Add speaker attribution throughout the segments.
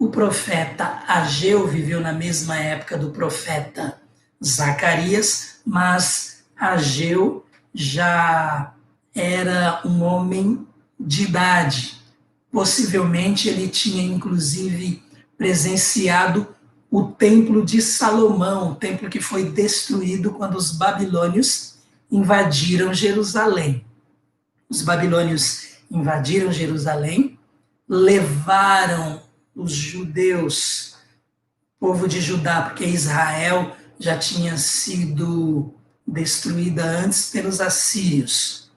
Speaker 1: O profeta Ageu viveu na mesma época do profeta Zacarias, mas Ageu já era um homem de idade. Possivelmente ele tinha, inclusive, presenciado o templo de Salomão, o templo que foi destruído quando os babilônios invadiram Jerusalém. Os babilônios invadiram Jerusalém, levaram os judeus, povo de Judá, porque Israel já tinha sido destruída antes pelos assírios.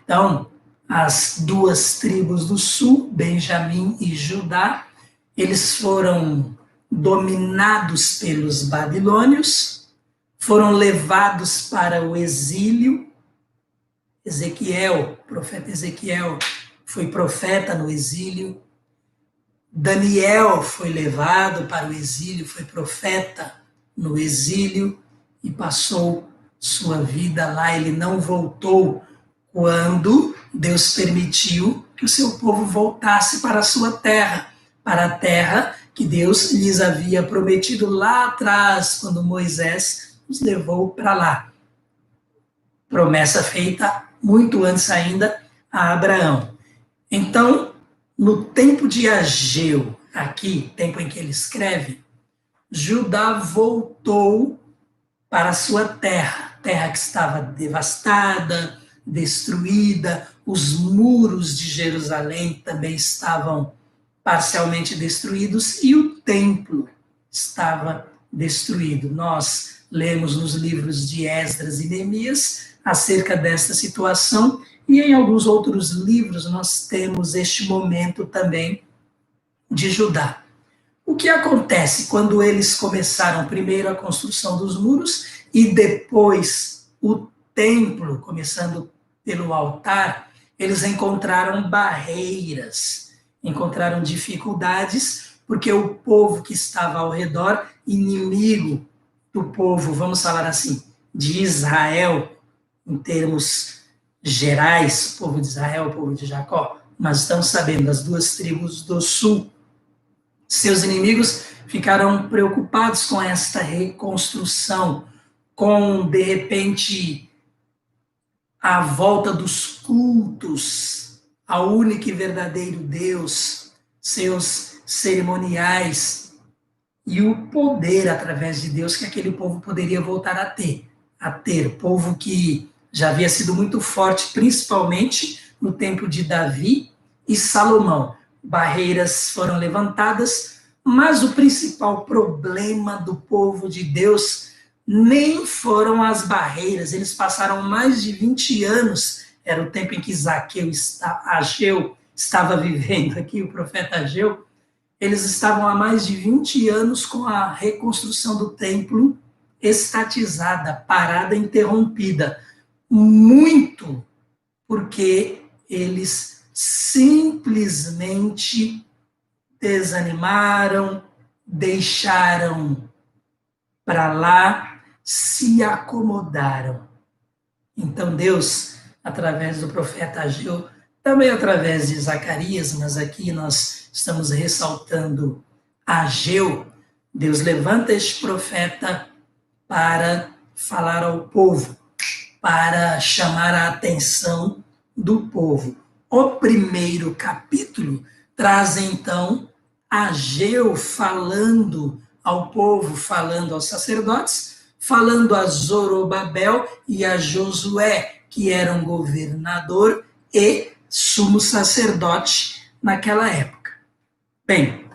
Speaker 1: Então, as duas tribos do sul, Benjamim e Judá, eles foram dominados pelos babilônios, foram levados para o exílio. Ezequiel, o profeta Ezequiel, foi profeta no exílio. Daniel foi levado para o exílio, foi profeta no exílio e passou sua vida lá. Ele não voltou quando Deus permitiu que o seu povo voltasse para a sua terra, para a terra que Deus lhes havia prometido lá atrás, quando Moisés os levou para lá. Promessa feita muito antes ainda a Abraão. Então, no tempo de Ageu, aqui, tempo em que ele escreve, Judá voltou para a sua terra, terra que estava devastada, destruída, os muros de Jerusalém também estavam parcialmente destruídos e o templo estava destruído. Nós lemos nos livros de Esdras e Neemias acerca desta situação, e em alguns outros livros nós temos este momento também de Judá. O que acontece quando eles começaram primeiro a construção dos muros e depois o templo, começando pelo altar, eles encontraram barreiras, encontraram dificuldades, porque o povo que estava ao redor, inimigo do povo, vamos falar assim, de Israel, em termos gerais, o povo de Israel, o povo de Jacó, mas estamos sabendo, as duas tribos do sul, seus inimigos ficaram preocupados com esta reconstrução, com, de repente, a volta dos cultos ao único e verdadeiro Deus, seus cerimoniais e o poder através de Deus que aquele povo poderia voltar a ter, povo que já havia sido muito forte, principalmente no tempo de Davi e Salomão. Barreiras foram levantadas, mas o principal problema do povo de Deus nem foram as barreiras. Eles passaram mais de 20 anos, era o tempo em que Ageu estava vivendo aqui, o profeta Ageu. Eles estavam há mais de 20 anos com a reconstrução do templo estatizada, parada, interrompida. Muito porque eles simplesmente desanimaram, deixaram para lá, se acomodaram. Então Deus, através do profeta Ageu, também através de Zacarias, mas aqui nós estamos ressaltando Ageu, Deus levanta este profeta para falar ao povo, para chamar a atenção do povo. O primeiro capítulo traz então Ageu falando ao povo, falando aos sacerdotes, falando a Zorobabel e a Josué, que eram governador e sumo sacerdote naquela época. Bem,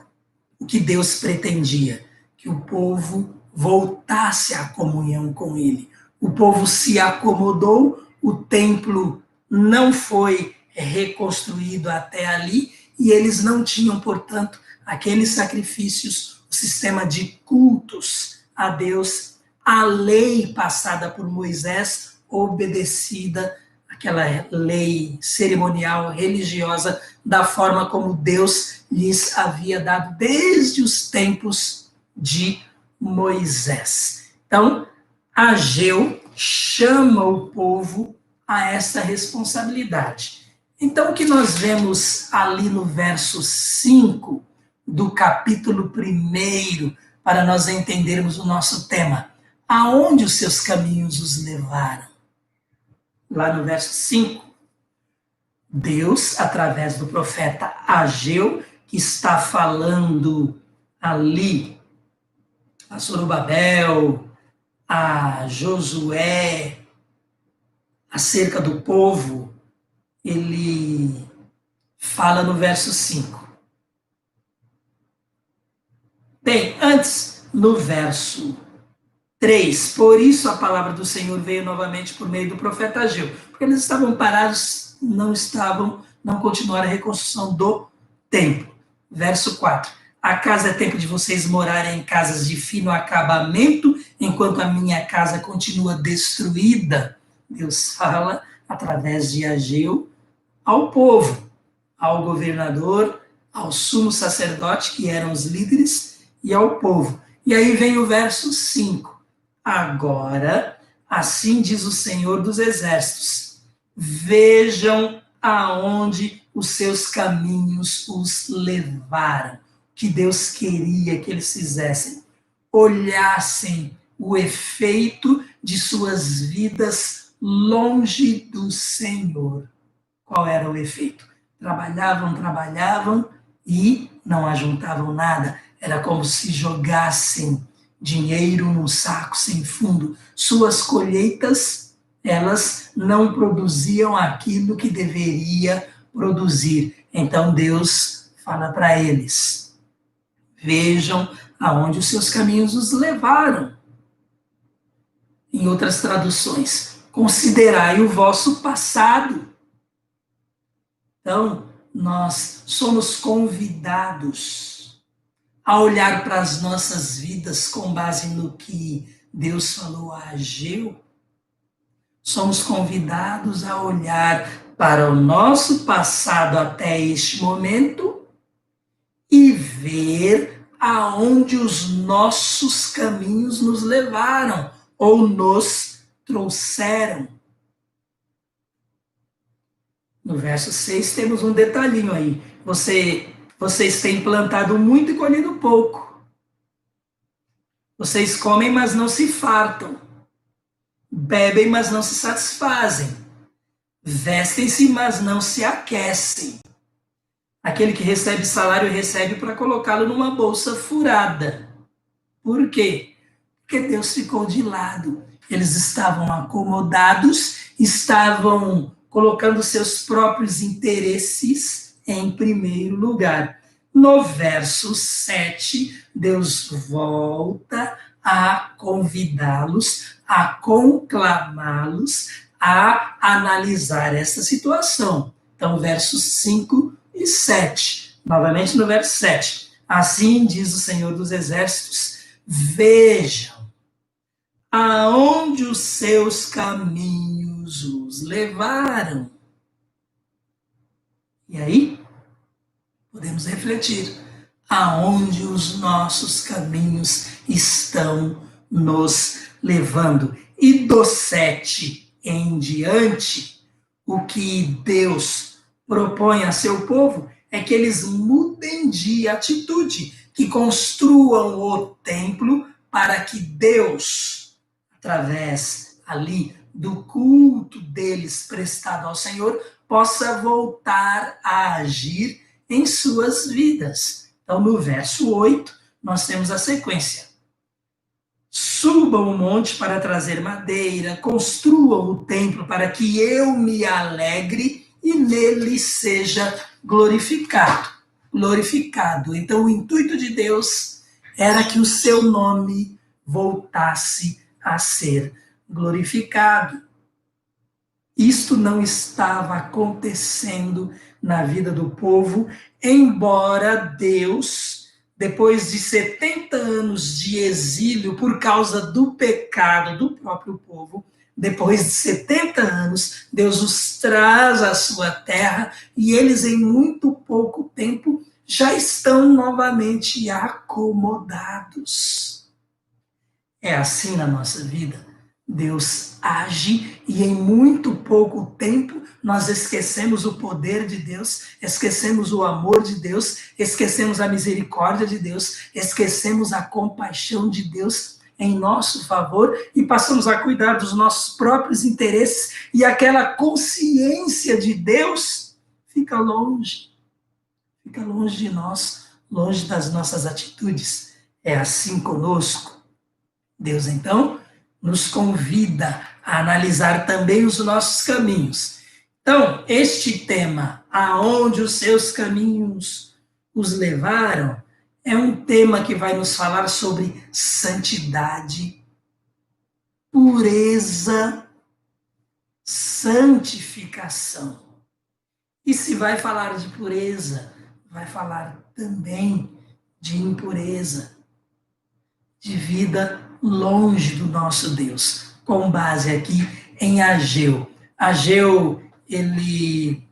Speaker 1: o que Deus pretendia? Que o povo voltasse à comunhão com ele. O povo se acomodou, o templo não foi reconstruído até ali, e eles não tinham, portanto, aqueles sacrifícios, o sistema de cultos a Deus, a lei passada por Moisés, obedecida, aquela lei cerimonial, religiosa, da forma como Deus lhes havia dado desde os tempos de Moisés. Então, Ageu chama o povo a essa responsabilidade. Então, o que nós vemos ali no verso 5, do capítulo 1, para nós entendermos o nosso tema. Aonde os seus caminhos os levaram? Lá no verso 5, Deus, através do profeta Ageu, que está falando ali a Zorobabel, a Josué, acerca do povo, ele fala no verso 5. Bem, antes, no verso 3, por isso a palavra do Senhor veio novamente por meio do profeta Ageu, porque eles estavam parados, não continuaram a reconstrução do templo. Verso 4, acaso é tempo de vocês morarem em casas de fino acabamento, enquanto a minha casa continua destruída? Deus fala através de Ageu ao povo, ao governador, ao sumo sacerdote, que eram os líderes, e ao povo. E aí vem o verso 5. Agora, assim diz o Senhor dos Exércitos, vejam aonde os seus caminhos os levaram. Que Deus queria que eles fizessem. Olhassem o efeito de suas vidas longe do Senhor. Qual era o efeito? Trabalhavam e não ajuntavam nada. Era como se jogassem dinheiro num saco sem fundo. Suas colheitas, elas não produziam aquilo que deveria produzir. Então Deus fala para eles, vejam aonde os seus caminhos os levaram. Em outras traduções, considerai o vosso passado. Então, nós somos convidados a olhar para as nossas vidas com base no que Deus falou a Ageu. Somos convidados a olhar para o nosso passado até este momento e ver aonde os nossos caminhos nos levaram ou nos trouxeram. No verso 6 temos um detalhinho aí. Vocês têm plantado muito e colhido pouco. Vocês comem, mas não se fartam. Bebem, mas não se satisfazem. Vestem-se, mas não se aquecem. Aquele que recebe salário recebe para colocá-lo numa bolsa furada. Por quê? Porque Deus ficou de lado. Eles estavam acomodados, estavam colocando seus próprios interesses em primeiro lugar. No verso 7, Deus volta a convidá-los, a conclamá-los, a analisar essa situação. Então, versos 5 e 7. Novamente no verso 7. Assim diz o Senhor dos Exércitos, vejam aonde os seus caminhos os levaram. E aí, podemos refletir, aonde os nossos caminhos estão nos levando. E do 7 em diante, o que Deus propõe a seu povo é que eles mudem de atitude, que construam o templo para que Deus, através ali do culto deles prestado ao Senhor, possa voltar a agir em suas vidas. Então, no verso 8, nós temos a sequência. Subam o monte para trazer madeira, construam o templo para que eu me alegre e nele seja glorificado. Então, o intuito de Deus era que o seu nome voltasse a ser glorificado. Isto não estava acontecendo na vida do povo, embora Deus, depois de 70 anos de exílio por causa do pecado do próprio povo, depois de 70 anos, Deus os traz à sua terra e eles, em muito pouco tempo, já estão novamente acomodados. É assim na nossa vida. Deus age e em muito pouco tempo nós esquecemos o poder de Deus, esquecemos o amor de Deus, esquecemos a misericórdia de Deus, esquecemos a compaixão de Deus em nosso favor e passamos a cuidar dos nossos próprios interesses e aquela consciência de Deus fica longe de nós, longe das nossas atitudes. É assim conosco. Deus, então, nos convida a analisar também os nossos caminhos. Então, este tema, aonde os seus caminhos os levaram, é um tema que vai nos falar sobre santidade, pureza, santificação. E se vai falar de pureza, vai falar também de impureza, de vida longe do nosso Deus, com base aqui em Ageu. Ageu, ele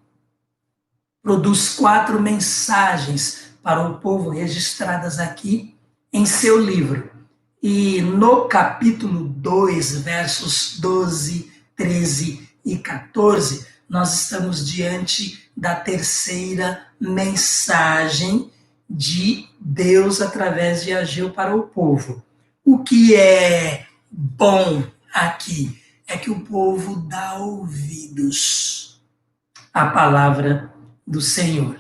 Speaker 1: produz 4 mensagens para o povo registradas aqui em seu livro. E no capítulo 2, versos 12, 13 e 14, nós estamos diante da terceira mensagem de Deus através de Ageu para o povo. O que é bom aqui é que o povo dá ouvidos à palavra do Senhor.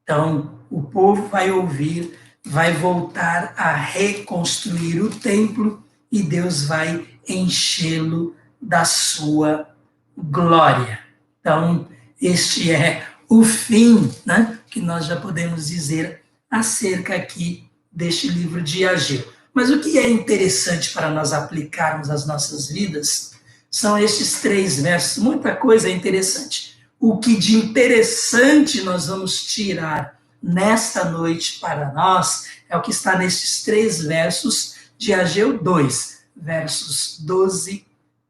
Speaker 1: Então, o povo vai ouvir, vai voltar a reconstruir o templo e Deus vai enchê-lo da sua glória. Então, este é o fim, né, que nós já podemos dizer acerca aqui deste livro de Ageu. Mas o que é interessante para nós aplicarmos às nossas vidas são estes 3 versos. Muita coisa é interessante. O que de interessante nós vamos tirar nesta noite para nós é o que está nestes 3 versos de Ageu 2, versos 12,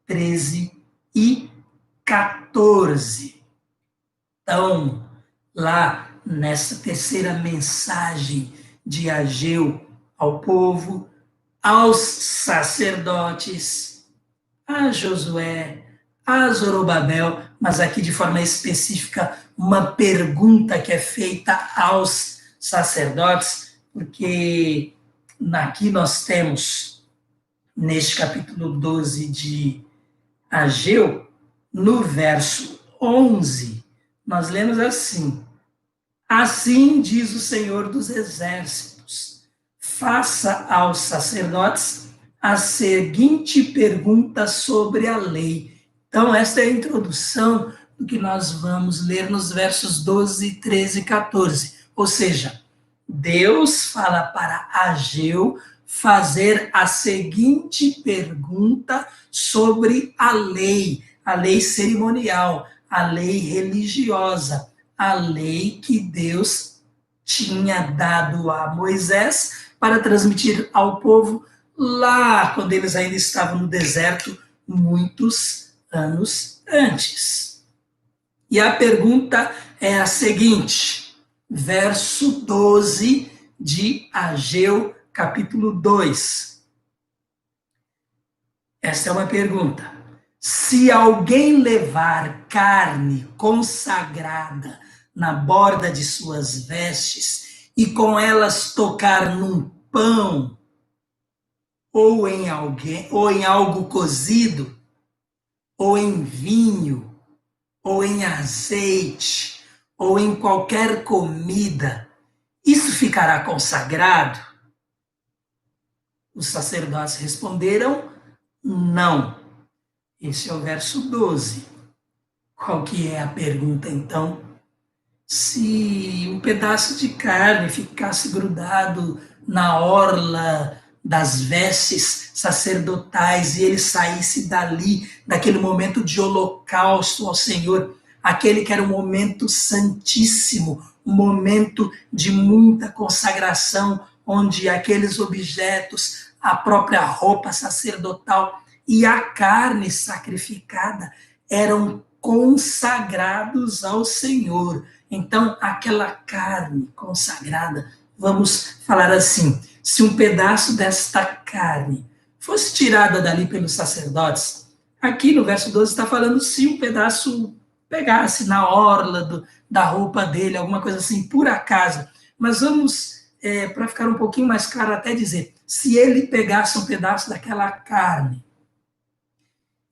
Speaker 1: 13 e 14. Então, lá nessa terceira mensagem de Ageu ao povo, aos sacerdotes, a Josué, a Zorobabel, mas aqui de forma específica uma pergunta que é feita aos sacerdotes, porque aqui nós temos, neste capítulo 12 de Ageu, no verso 11, nós lemos assim: assim diz o Senhor dos Exércitos, faça aos sacerdotes a seguinte pergunta sobre a lei. Então, esta é a introdução do que nós vamos ler nos versos 12, 13 e 14. Ou seja, Deus fala para Ageu fazer a seguinte pergunta sobre a lei cerimonial, a lei religiosa, a lei que Deus tinha dado a Moisés para transmitir ao povo lá quando eles ainda estavam no deserto, muitos anos antes. E a pergunta é a seguinte, verso 12 de Ageu, capítulo 2. Esta é uma pergunta. Se alguém levar carne consagrada na borda de suas vestes e com elas tocar num pão ou em algo cozido, ou em vinho, ou em azeite, ou em qualquer comida, isso ficará consagrado? Os sacerdotes responderam, não. Esse é o verso 12. Qual que é a pergunta, então? Se um pedaço de carne ficasse grudado na orla das vestes sacerdotais e ele saísse dali, daquele momento de holocausto ao Senhor, aquele que era um momento santíssimo, um momento de muita consagração, onde aqueles objetos, a própria roupa sacerdotal e a carne sacrificada eram consagrados ao Senhor. Então, aquela carne consagrada, vamos falar assim, se um pedaço desta carne fosse tirada dali pelos sacerdotes Aqui no verso 12 está falando se um pedaço pegasse na orla da roupa dele, alguma coisa assim, por acaso. Mas vamos, para ficar um pouquinho mais claro, até dizer, se ele pegasse um pedaço daquela carne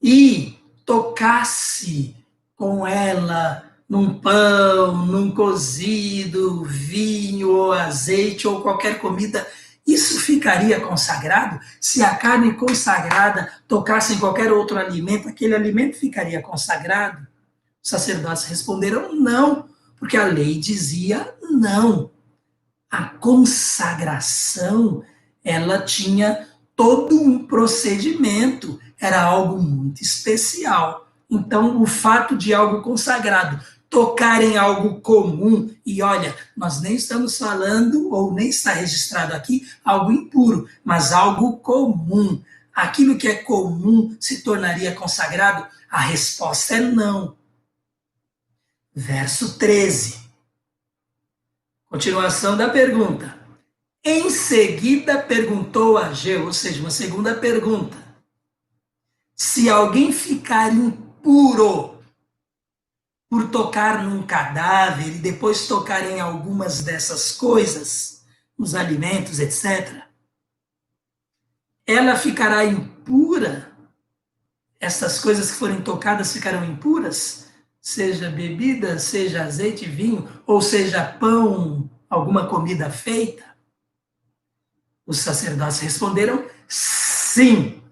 Speaker 1: e tocasse com ela num pão, num cozido, vinho ou azeite ou qualquer comida, isso ficaria consagrado? Se a carne consagrada tocasse em qualquer outro alimento, aquele alimento ficaria consagrado? Os sacerdotes responderam não, porque a lei dizia não. A consagração, ela tinha todo um procedimento, era algo muito especial. Então, o fato de algo consagrado tocar em algo comum, e olha, nós nem estamos falando, ou nem está registrado aqui, algo impuro, mas algo comum. Aquilo que é comum se tornaria consagrado? A resposta é não. Verso 13. Continuação da pergunta. Em seguida perguntou a Ageu, ou seja, uma segunda pergunta. Se alguém ficar impuro por tocar num cadáver e depois tocar em algumas dessas coisas, nos alimentos, etc., ela ficará impura? Essas coisas que forem tocadas ficarão impuras? Seja bebida, seja azeite, vinho, ou seja pão, alguma comida feita? Os sacerdotes responderam, sim,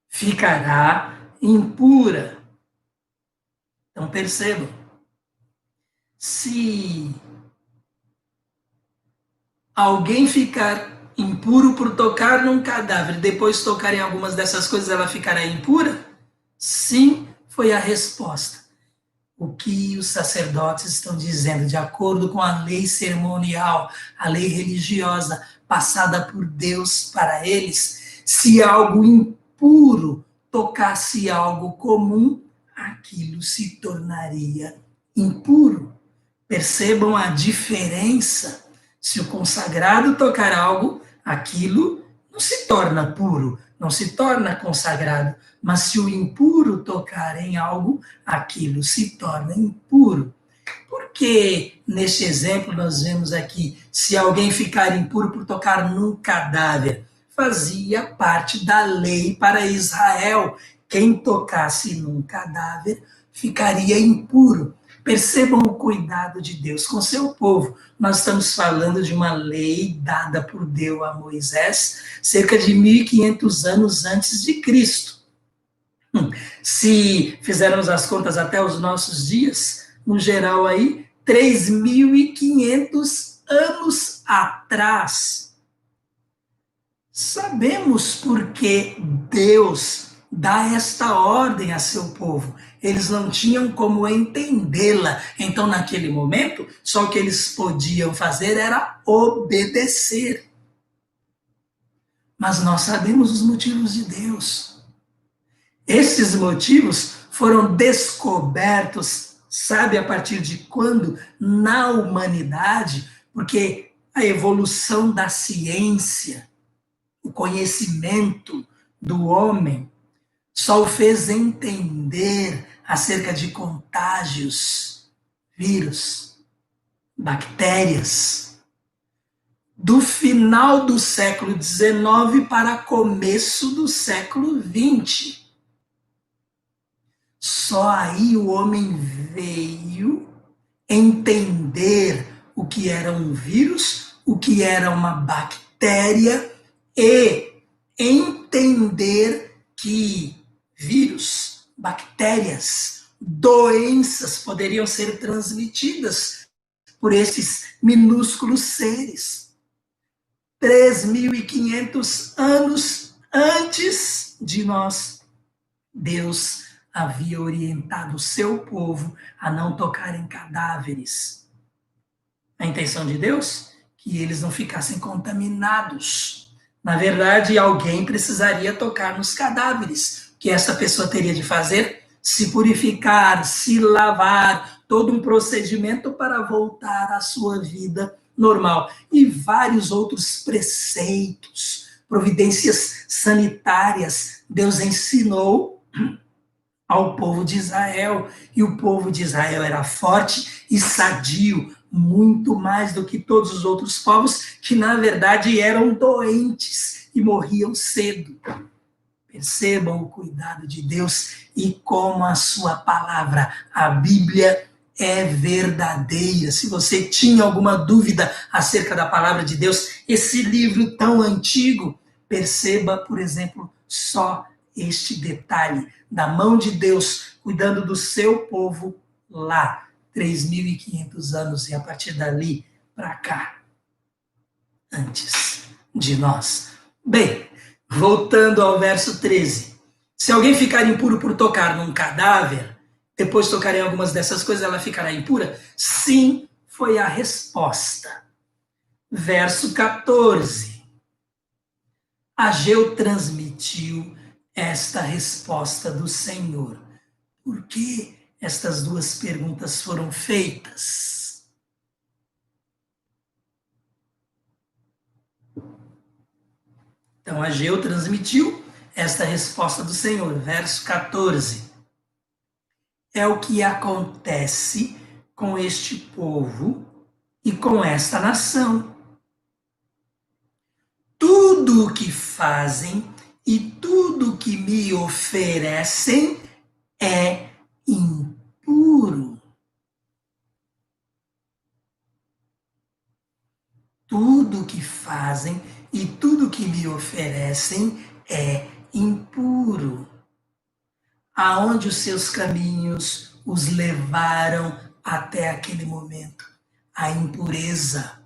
Speaker 1: ficará impura. Então percebam, se alguém ficar impuro por tocar num cadáver, depois tocar em algumas dessas coisas, ela ficará impura? Sim, foi a resposta. O que os sacerdotes estão dizendo, de acordo com a lei cerimonial, a lei religiosa passada por Deus para eles, se algo impuro tocasse algo comum, aquilo se tornaria impuro. Percebam a diferença. Se o consagrado tocar algo, aquilo não se torna puro, não se torna consagrado. Mas se o impuro tocar em algo, aquilo se torna impuro. Porque, neste exemplo, nós vemos aqui, se alguém ficar impuro por tocar num cadáver, fazia parte da lei para Israel. Quem tocasse num cadáver ficaria impuro. Percebam o cuidado de Deus com seu povo. Nós estamos falando de uma lei dada por Deus a Moisés cerca de 1.500 anos antes de Cristo. Se fizermos as contas até os nossos dias, no geral aí, 3.500 anos atrás. Sabemos por que Deus dá esta ordem a seu povo. Eles não tinham como entendê-la. Então, naquele momento, só o que eles podiam fazer era obedecer. Mas nós sabemos os motivos de Deus. Esses motivos foram descobertos, sabe a partir de quando? Na humanidade, porque a evolução da ciência, o conhecimento do homem, só o fez entender acerca de contágios, vírus, bactérias, do final do século XIX para começo do século XX. Só aí o homem veio entender o que era um vírus, o que era uma bactéria e entender que vírus, bactérias, doenças poderiam ser transmitidas por esses minúsculos seres. 3.500 anos antes de nós, Deus havia orientado o seu povo a não tocar em cadáveres. A intenção de Deus? Que eles não ficassem contaminados. Na verdade, alguém precisaria tocar nos cadáveres. O que essa pessoa teria de fazer? Se purificar, se lavar, todo um procedimento para voltar à sua vida normal. E vários outros preceitos, providências sanitárias, Deus ensinou ao povo de Israel. E o povo de Israel era forte e sadio, muito mais do que todos os outros povos, que na verdade eram doentes e morriam cedo. Percebam o cuidado de Deus e como a sua palavra, a Bíblia, é verdadeira. Se você tinha alguma dúvida acerca da palavra de Deus, esse livro tão antigo, perceba, por exemplo, só este detalhe da mão de Deus cuidando do seu povo lá, 3.500 anos, e a partir dali para cá, antes de nós. Bem, voltando ao verso 13. Se alguém ficar impuro por tocar num cadáver, depois tocar em algumas dessas coisas, ela ficará impura? Sim, foi a resposta. Verso 14. Ageu transmitiu esta resposta do Senhor. Por que estas duas perguntas foram feitas? Então, Ageu transmitiu esta resposta do Senhor. Verso 14. É o que acontece com este povo e com esta nação. Tudo o que fazem e tudo o que me oferecem é impuro. Tudo o que fazem e tudo o que me oferecem é impuro. Aonde os seus caminhos os levaram até aquele momento? A impureza.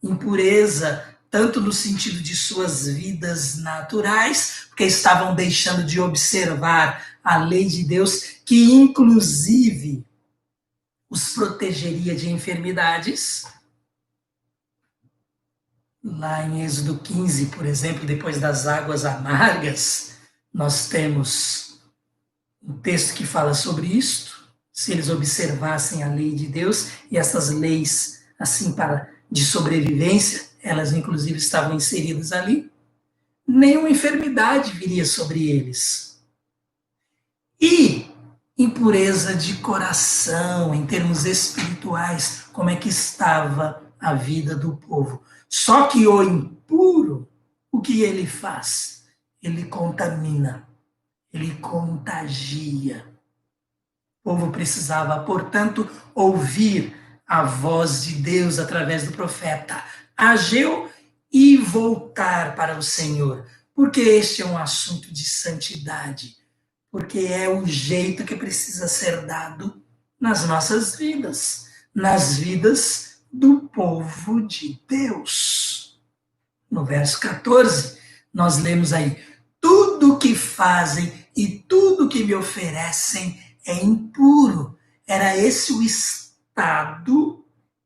Speaker 1: Impureza, tanto no sentido de suas vidas naturais, porque estavam deixando de observar a lei de Deus, que inclusive os protegeria de enfermidades. Lá em Êxodo 15, por exemplo, depois das águas amargas, nós temos um texto que fala sobre isto. Se eles observassem a lei de Deus, e essas leis assim de sobrevivência, elas inclusive estavam inseridas ali, nenhuma enfermidade viria sobre eles. E impureza de coração, em termos espirituais, como é que estava a vida do povo. Só que o impuro, o que ele faz? Ele contamina, ele contagia. O povo precisava, portanto, ouvir a voz de Deus através do profeta Ageu e voltar para o Senhor, porque este é um assunto de santidade, porque é o jeito que precisa ser dado nas nossas vidas, nas vidas do povo de Deus. No verso 14, nós lemos aí: tudo que fazem e tudo que me oferecem é impuro. Era esse o estado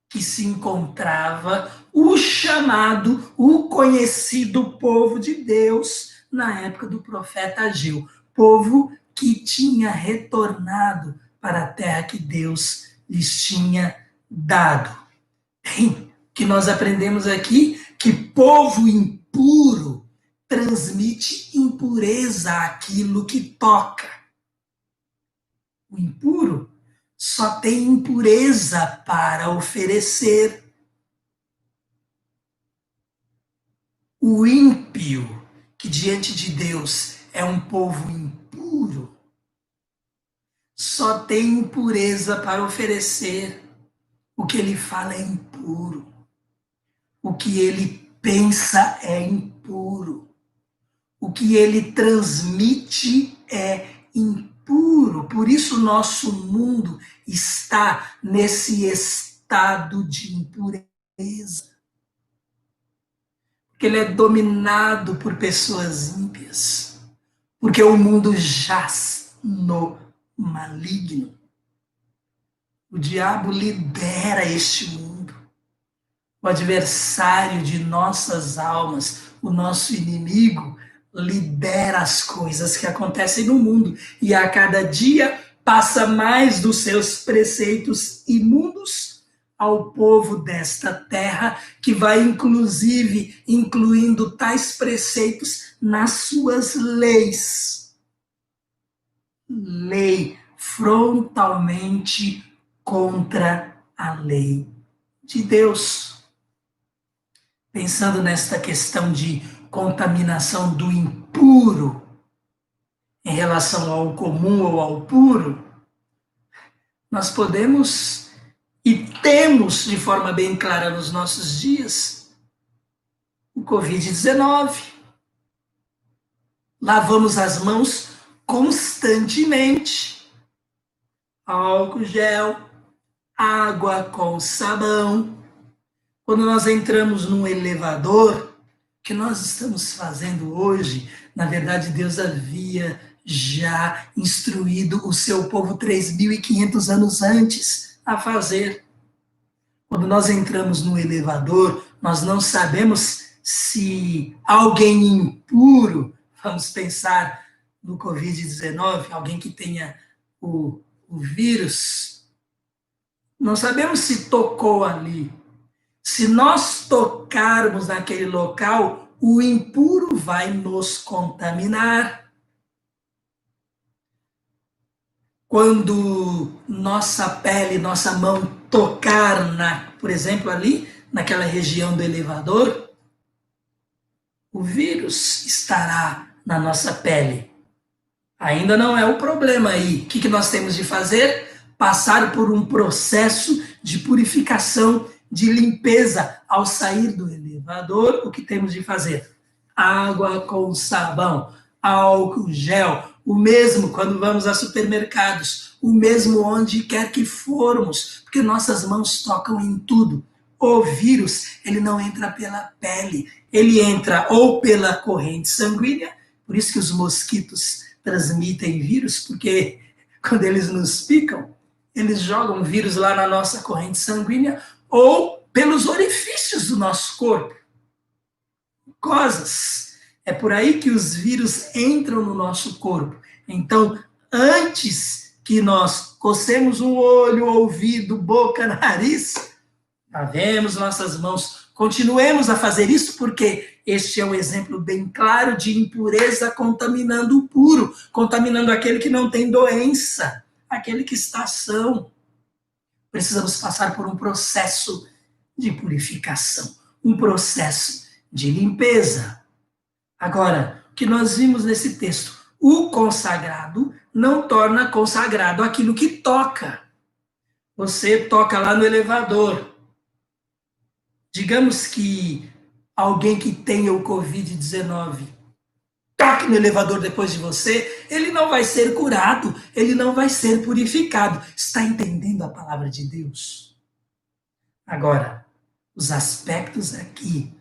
Speaker 1: que se encontrava o chamado, o conhecido povo de Deus na época do profeta Ageu. Povo que tinha retornado para a terra que Deus lhes tinha dado. Bem, que nós aprendemos aqui que povo impuro transmite impureza àquilo que toca. O impuro só tem impureza para oferecer. O ímpio, que diante de Deus é um povo impuro, só tem impureza para oferecer. O que ele fala é impuro. O que ele pensa é impuro. O que ele transmite é impuro. Por isso nosso mundo está nesse estado de impureza. Porque ele é dominado por pessoas ímpias. Porque o mundo jaz no maligno. O diabo lidera este mundo. O adversário de nossas almas, o nosso inimigo, lidera as coisas que acontecem no mundo. E a cada dia passa mais dos seus preceitos imundos ao povo desta terra, que vai inclusive incluindo tais preceitos nas suas leis. lei, frontalmente contra a lei de Deus. Pensando nesta questão de contaminação do impuro em relação ao comum ou ao puro, nós podemos e temos de forma bem clara nos nossos dias o Covid-19. Lavamos as mãos constantemente. Álcool gel, água com sabão. Quando nós entramos num elevador, o que nós estamos fazendo hoje, na verdade, Deus havia já instruído o seu povo 3.500 anos antes a fazer. Quando nós entramos no elevador, nós não sabemos se alguém impuro, vamos pensar no Covid-19, alguém que tenha o vírus, não sabemos se tocou ali. Se nós tocarmos naquele local, o impuro vai nos contaminar. Quando nossa pele, nossa mão tocar, por exemplo, ali, naquela região do elevador, o vírus estará na nossa pele. Ainda não é o problema aí. O que nós temos de fazer? Passar por um processo de purificação, de limpeza. Ao sair do elevador, o que temos de fazer? Água com sabão, álcool gel, o mesmo quando vamos a supermercados, o mesmo onde quer que formos, porque nossas mãos tocam em tudo. O vírus, ele não entra pela pele, ele entra ou pela corrente sanguínea, por isso que os mosquitos transmitem vírus, porque quando eles nos picam, eles jogam vírus lá na nossa corrente sanguínea, ou pelos orifícios do nosso corpo. Mucosas. É por aí que os vírus entram no nosso corpo. Então, antes que nós cocemos o olho, ouvido, boca, nariz, lavemos nossas mãos. Continuemos a fazer isso porque este é um exemplo bem claro de impureza contaminando o puro, contaminando aquele que não tem doença, aquele que está são. Precisamos passar por um processo de purificação, um processo de limpeza. Agora, o que nós vimos nesse texto? O consagrado não torna consagrado aquilo que toca. Você toca lá no elevador. Digamos que alguém que tenha o Covid-19 toque no elevador depois de você, ele não vai ser curado, ele não vai ser purificado. Está entendendo a palavra de Deus? Agora, os aspectos aqui,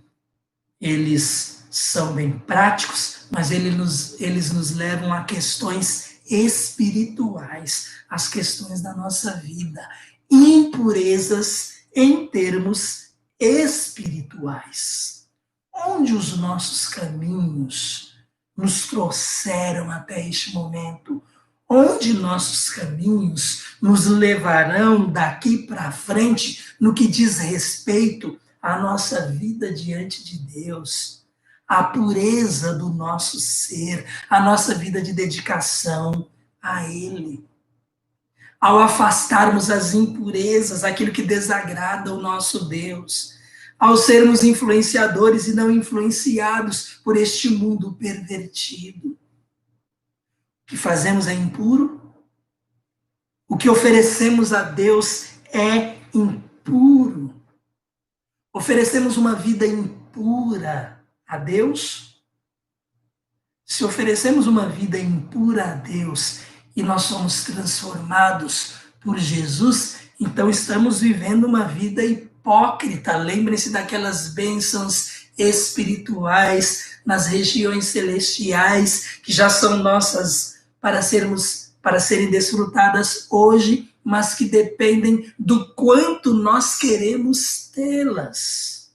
Speaker 1: eles são bem práticos, mas eles nos levam a questões espirituais, as questões da nossa vida, impurezas em termos espirituais. Onde os nossos caminhos nos trouxeram até este momento? Onde nossos caminhos nos levarão daqui para frente no que diz respeito à nossa vida diante de Deus? A pureza do nosso ser, a nossa vida de dedicação a Ele. Ao afastarmos as impurezas, aquilo que desagrada o nosso Deus, ao sermos influenciadores e não influenciados por este mundo pervertido. O que fazemos é impuro, o que oferecemos a Deus é impuro. Oferecemos uma vida impura a Deus. Se oferecemos uma vida impura a Deus e nós somos transformados por Jesus, então estamos vivendo uma vida hipócrita. Lembrem-se daquelas bênçãos espirituais nas regiões celestiais que já são nossas para serem desfrutadas hoje, mas que dependem do quanto nós queremos tê-las.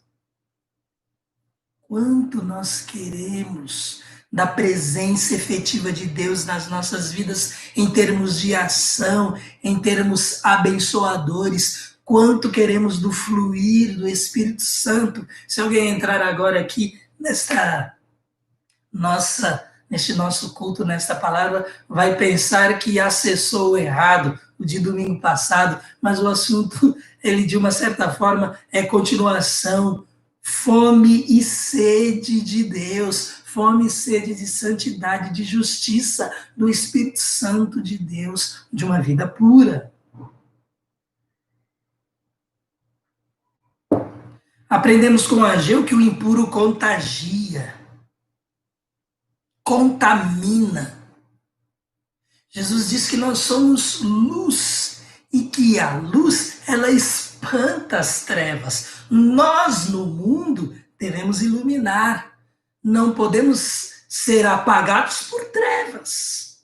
Speaker 1: Quanto nós queremos da presença efetiva de Deus nas nossas vidas, em termos de ação, em termos abençoadores, quanto queremos do fluir do Espírito Santo. Se alguém entrar agora aqui nesta nossa neste nosso culto, nesta palavra, vai pensar que acessou errado o de domingo passado, mas o assunto, ele de uma certa forma é continuação, fome e sede de Deus, fome e sede de santidade, de justiça, do Espírito Santo de Deus, de uma vida pura. Aprendemos com Ageu que o impuro contagia, contamina. Jesus diz que nós somos luz e que a luz, ela espanta as trevas. Nós, no mundo, devemos iluminar. Não podemos ser apagados por trevas.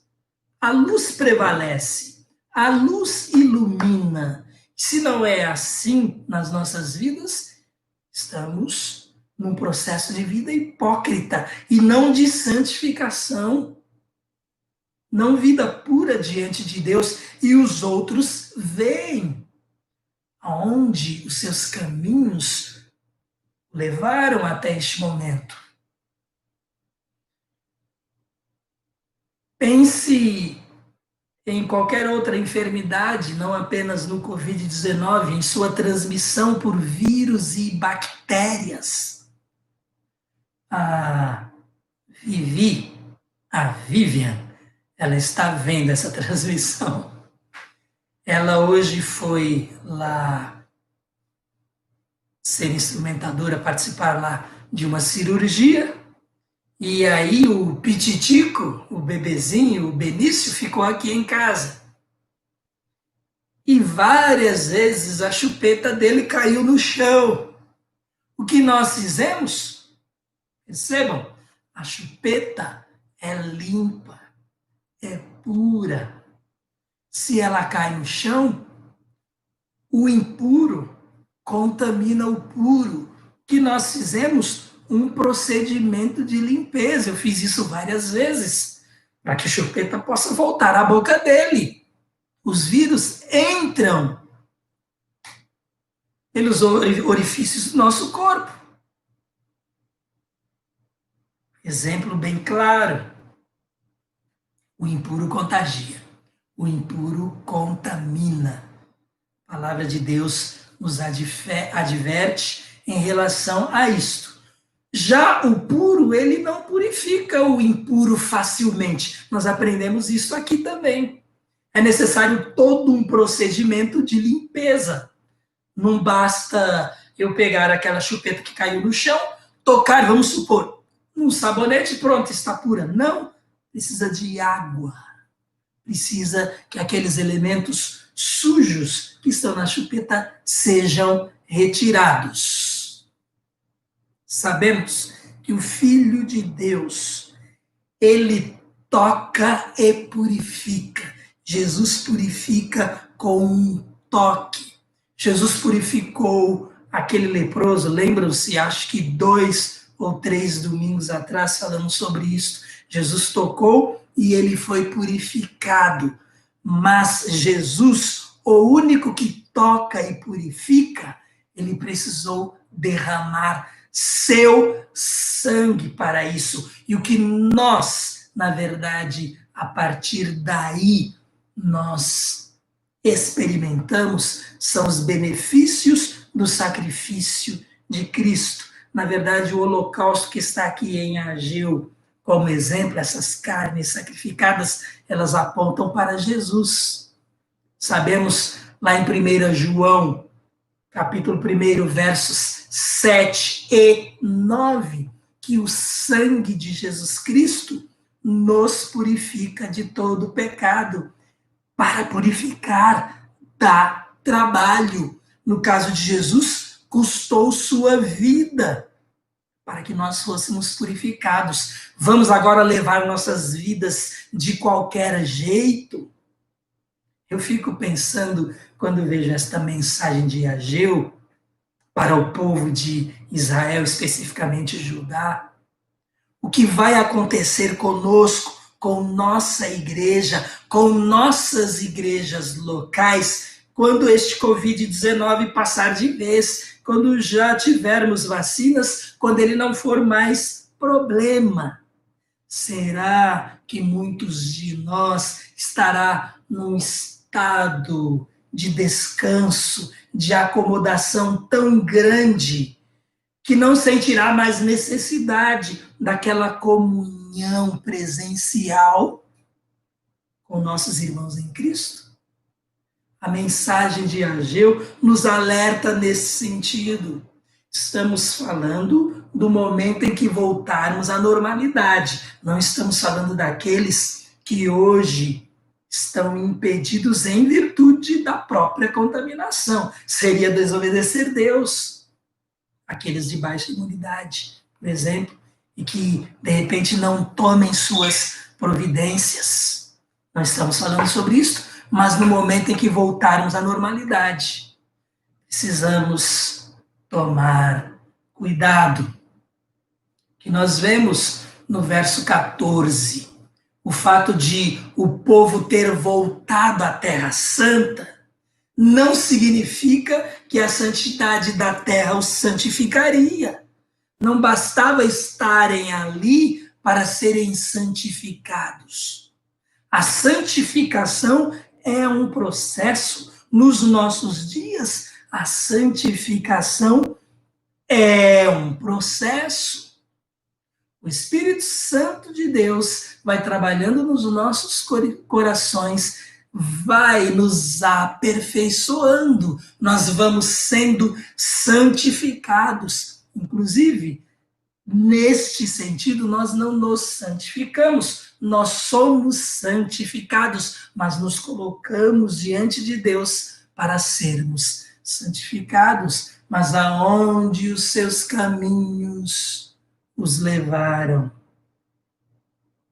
Speaker 1: A luz prevalece, a luz ilumina. Se não é assim nas nossas vidas, estamos num processo de vida hipócrita e não de santificação, não vida pura diante de Deus, e os outros veem aonde os seus caminhos levaram até este momento. Pense em qualquer outra enfermidade, não apenas no Covid-19, em sua transmissão por vírus e bactérias. A Vivian, ela está vendo essa transmissão. Ela hoje foi lá ser instrumentadora, participar lá de uma cirurgia, e aí o Pititico, o bebezinho, o Benício, ficou aqui em casa. E várias vezes a chupeta dele caiu no chão. O que nós fizemos? Percebam, a chupeta é limpa, é pura. Se ela cai no chão, o impuro contamina o puro. O que nós fizemos? Um procedimento de limpeza. Eu fiz isso várias vezes, para que a chupeta possa voltar à boca dele. Os vírus entram pelos orifícios do nosso corpo. Exemplo bem claro. O impuro contagia. O impuro contamina. A palavra de Deus nos adverte em relação a isto. Já o puro, ele não purifica o impuro facilmente. Nós aprendemos isso aqui também. É necessário todo um procedimento de limpeza. Não basta eu pegar aquela chupeta que caiu no chão, tocar, vamos supor, num sabonete, pronto, está pura. Não, precisa de água. Precisa que aqueles elementos sujos que estão na chupeta sejam retirados. Sabemos que o Filho de Deus, ele toca e purifica. Jesus purifica com um toque. Jesus purificou aquele leproso, lembram-se, acho que 2 ou 3 domingos atrás falamos sobre isso. Jesus tocou e ele foi purificado. Mas Jesus, o único que toca e purifica, ele precisou derramar seu sangue para isso. E o que nós, na verdade, a partir daí, nós experimentamos são os benefícios do sacrifício de Cristo. Na verdade, o holocausto que está aqui em Ageu, como exemplo, essas carnes sacrificadas, elas apontam para Jesus. Sabemos lá em 1 João, capítulo 1, versos 7 e 9, que o sangue de Jesus Cristo nos purifica de todo pecado. Para purificar, dá trabalho. No caso de Jesus, custou sua vida para que nós fôssemos purificados. Vamos agora levar nossas vidas de qualquer jeito? Eu fico pensando, quando vejo esta mensagem de Ageu, para o povo de Israel, especificamente Judá, o que vai acontecer conosco, com nossa igreja, com nossas igrejas locais, quando este Covid-19 passar de vez, quando já tivermos vacinas, quando ele não for mais problema. Será que muitos de nós estará num estado de descanso, de acomodação tão grande, que não sentirá mais necessidade daquela comunhão presencial com nossos irmãos em Cristo? A mensagem de Ageu nos alerta nesse sentido. Estamos falando do momento em que voltarmos à normalidade. Não estamos falando daqueles que hoje estão impedidos em virtude da própria contaminação. Seria desobedecer Deus. Aqueles de baixa imunidade, por exemplo, e que, de repente, não tomem suas providências. Nós estamos falando sobre isso, mas no momento em que voltarmos à normalidade, precisamos tomar cuidado. Que nós vemos no verso 14, o fato de o povo ter voltado à Terra Santa não significa que a santidade da terra os santificaria. Não bastava estarem ali para serem santificados. A santificação é um processo. Nos nossos dias, a santificação é um processo. O Espírito Santo de Deus vai trabalhando nos nossos corações, vai nos aperfeiçoando, nós vamos sendo santificados. Inclusive, neste sentido, nós não nos santificamos, nós somos santificados, mas nos colocamos diante de Deus para sermos santificados. Mas aonde os seus caminhos os levaram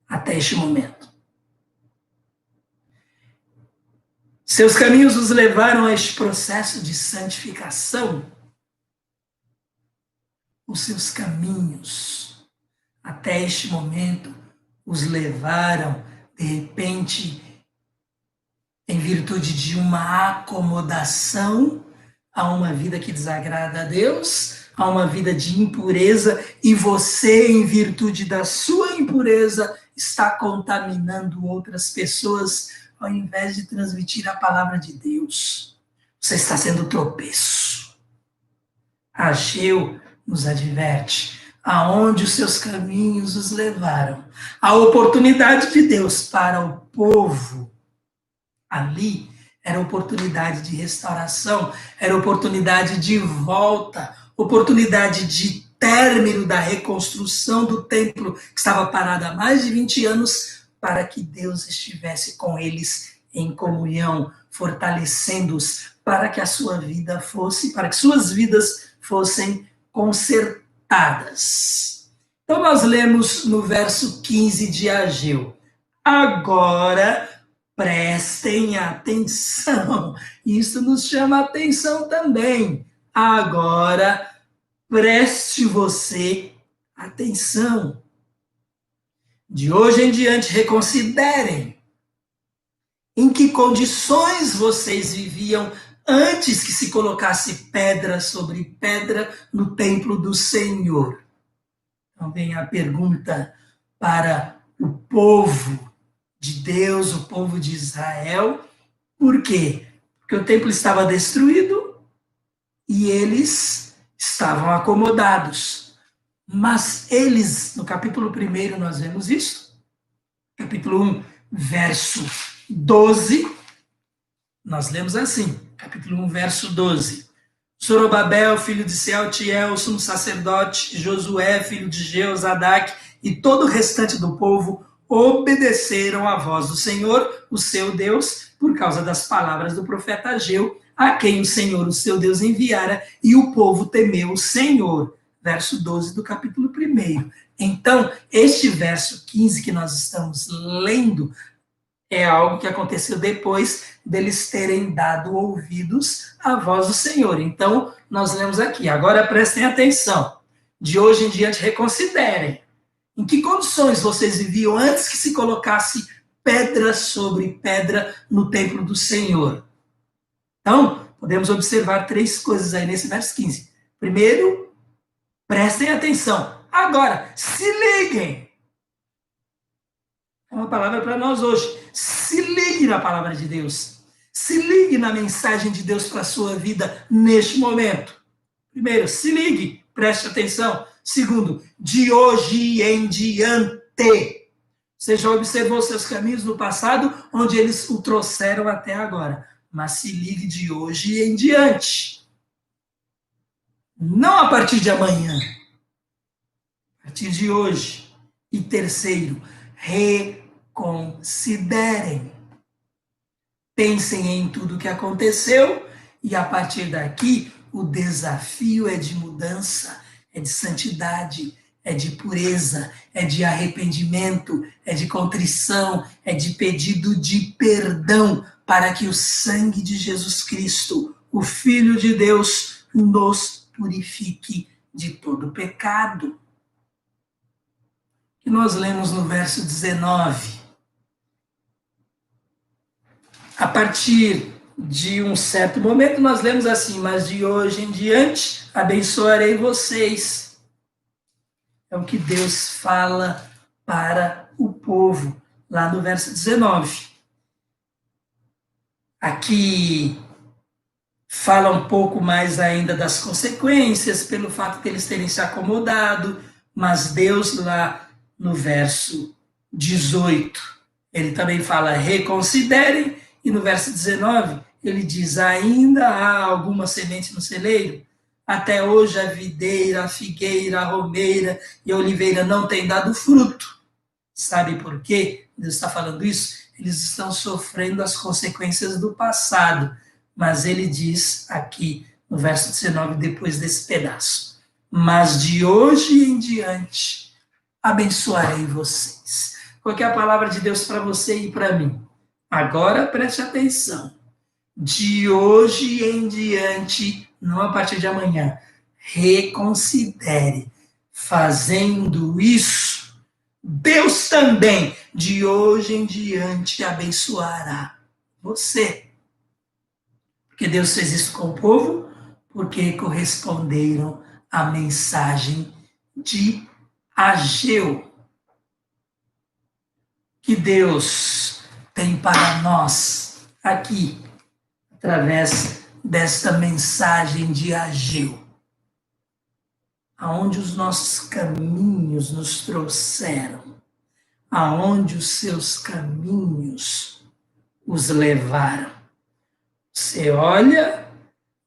Speaker 1: até este momento? Seus caminhos os levaram a este processo de santificação? Os seus caminhos, até este momento, os levaram, de repente, em virtude de uma acomodação a uma vida que desagrada a Deus, a uma vida de impureza, e você, em virtude da sua impureza, está contaminando outras pessoas, ao invés de transmitir a palavra de Deus. Você está sendo tropeço. Ageu nos adverte: aonde os seus caminhos os levaram. A oportunidade de Deus para o povo ali era oportunidade de restauração, era oportunidade de volta, oportunidade de término da reconstrução do templo, que estava parado há mais de 20 anos, para que Deus estivesse com eles em comunhão, fortalecendo-os, para que a sua vida fosse, para que suas vidas fossem consertadas. Então nós lemos no verso 15 de Ageu: agora prestem atenção. Isso nos chama a atenção também. Agora preste você atenção. De hoje em diante, reconsiderem em que condições vocês viviam antes que se colocasse pedra sobre pedra no templo do Senhor. Então vem a pergunta para o povo de Deus, o povo de Israel. Por quê? Porque o templo estava destruído e eles estavam acomodados. Mas eles, no capítulo 1, nós vemos isso. Capítulo 1, verso 12, nós lemos assim, capítulo 1, verso 12. Zorobabel, filho de Sealtiel, sumo sacerdote, Josué, filho de Jeozadaque, e todo o restante do povo obedeceram à voz do Senhor, o seu Deus, por causa das palavras do profeta Ageu, a quem o Senhor, o seu Deus, enviara, e o povo temeu o Senhor. Verso 12 do capítulo 1. Então, este verso 15 que nós estamos lendo é algo que aconteceu depois deles terem dado ouvidos à voz do Senhor. Então, nós lemos aqui: agora prestem atenção, de hoje em diante reconsiderem em que condições vocês viviam antes que se colocasse pedra sobre pedra no templo do Senhor. Então, podemos observar 3 coisas aí nesse verso 15. Primeiro, prestem atenção. Agora, se liguem. É uma palavra para nós hoje. Se ligue na palavra de Deus. Se ligue na mensagem de Deus para a sua vida neste momento. Primeiro, se ligue, preste atenção. Segundo, de hoje em diante. Você já observou seus caminhos no passado, onde eles o trouxeram até agora. Mas se ligue de hoje em diante. Não a partir de amanhã. A partir de hoje. E terceiro, reconsiderem. Pensem em tudo o que aconteceu e a partir daqui o desafio é de mudança, é de santidade, é de pureza, é de arrependimento, é de contrição, é de pedido de perdão para que o sangue de Jesus Cristo, o Filho de Deus, nos purifique de todo pecado. Que nós lemos no verso 19. A partir de um certo momento, nós lemos assim: mas de hoje em diante abençoarei vocês. É o que Deus fala para o povo, lá no verso 19. Aqui fala um pouco mais ainda das consequências, pelo fato de eles terem se acomodado, mas Deus, lá no verso 18, ele também fala: reconsiderem. E no verso 19, ele diz: ainda há alguma semente no celeiro? Até hoje a videira, a figueira, a romeira e a oliveira não têm dado fruto. Sabe por quê? Deus está falando isso? Eles estão sofrendo as consequências do passado. Mas ele diz aqui no verso 19, depois desse pedaço: mas de hoje em diante abençoarei vocês. Qual que é a palavra de Deus para você e para mim? Agora preste atenção. De hoje em diante, não a partir de amanhã, reconsidere. Fazendo isso, Deus também, de hoje em diante, abençoará você. Porque Deus fez isso com o povo, porque corresponderam à mensagem de Ageu. Que Deus tem para nós aqui, através desta mensagem de Ageu, aonde os nossos caminhos nos trouxeram, aonde os seus caminhos os levaram. Você olha,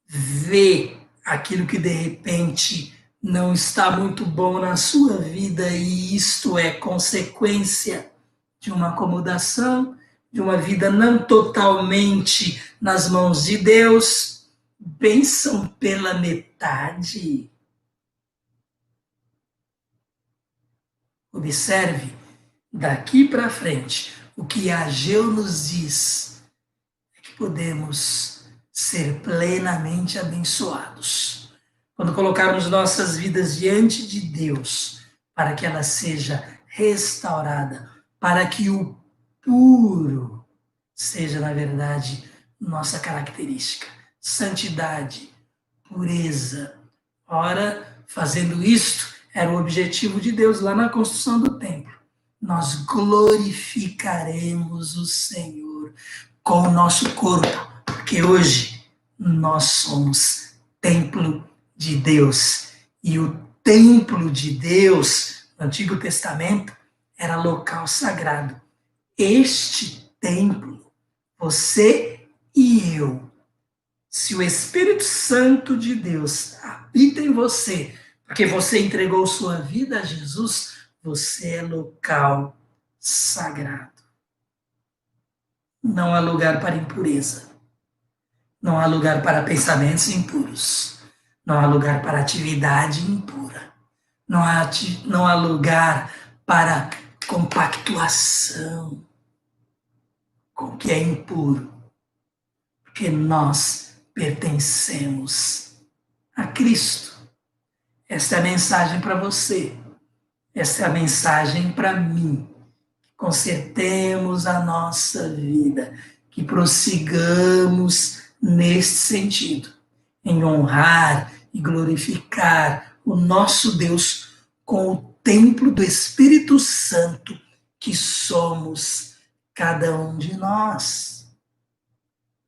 Speaker 1: vê aquilo que de repente não está muito bom na sua vida e isto é consequência de uma acomodação, de uma vida não totalmente nas mãos de Deus, bênção pela metade. Observe, daqui para frente, o que Ageu nos diz é que podemos ser plenamente abençoados. Quando colocarmos nossas vidas diante de Deus, para que ela seja restaurada, para que o puro seja, na verdade, nossa característica. Santidade, pureza. Ora, fazendo isto, era o objetivo de Deus lá na construção do templo. Nós glorificaremos o Senhor com o nosso corpo, porque hoje nós somos templo de Deus. E o templo de Deus, no Antigo Testamento, era local sagrado. Este templo, você e eu, se o Espírito Santo de Deus habita em você, porque você entregou sua vida a Jesus, você é local sagrado. Não há lugar para impureza. Não há lugar para pensamentos impuros. Não há lugar para atividade impura. Não há lugar para compactuação com o que é impuro. Porque nós pertencemos a Cristo. Esta é a mensagem para você. Esta é a mensagem para mim. Que consertemos a nossa vida. Que prossigamos neste sentido. Em honrar e glorificar o nosso Deus com o templo do Espírito Santo que somos cada um de nós.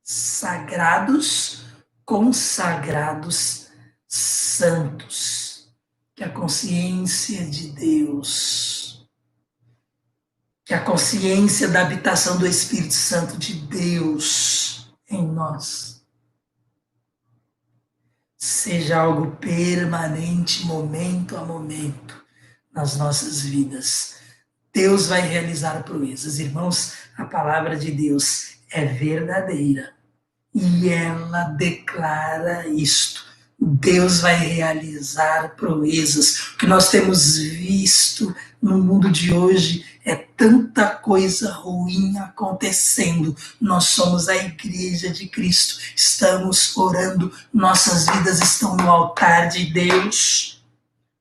Speaker 1: Sagrados, consagrados, santos. Que a consciência de Deus, que a consciência da habitação do Espírito Santo de Deus em nós seja algo permanente, momento a momento, nas nossas vidas. Deus vai realizar proezas. Irmãos, a palavra de Deus é verdadeira e ela declara isto. Deus vai realizar proezas. O que nós temos visto no mundo de hoje é tanta coisa ruim acontecendo. Nós somos a igreja de Cristo. Estamos orando, nossas vidas estão no altar de Deus.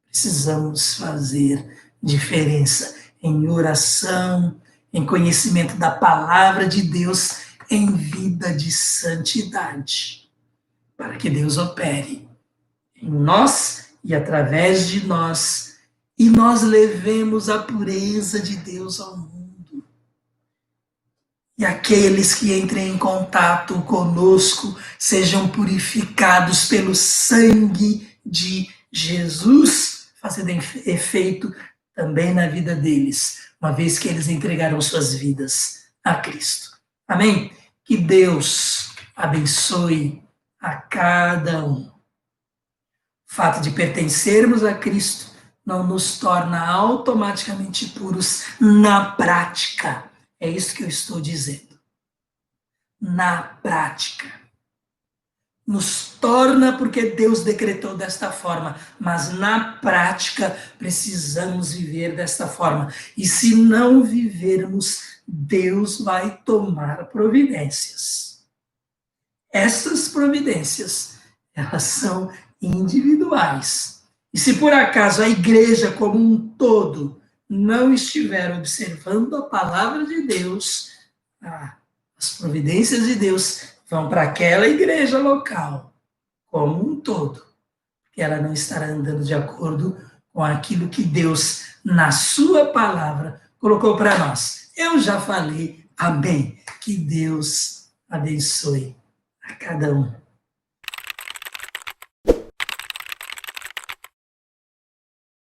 Speaker 1: Precisamos fazer diferença em oração, em conhecimento da palavra de Deus, em vida de santidade, para que Deus opere em nós e através de nós, e nós levemos a pureza de Deus ao mundo. E aqueles que entrem em contato conosco sejam purificados pelo sangue de Jesus, fazendo efeito também na vida deles, uma vez que eles entregaram suas vidas a Cristo. Amém? Que Deus abençoe a cada um. O fato de pertencermos a Cristo não nos torna automaticamente puros na prática. É isso que eu estou dizendo. Na prática. Nos torna porque Deus decretou desta forma, mas na prática precisamos viver desta forma. E se não vivermos, Deus vai tomar providências. Essas providências, elas são individuais. E se por acaso a igreja como um todo não estiver observando a palavra de Deus, as providências de Deus vão para aquela igreja local como um todo, porque ela não estará andando de acordo com aquilo que Deus, na sua palavra, colocou para nós. Eu já falei, amém. Que Deus abençoe a cada um.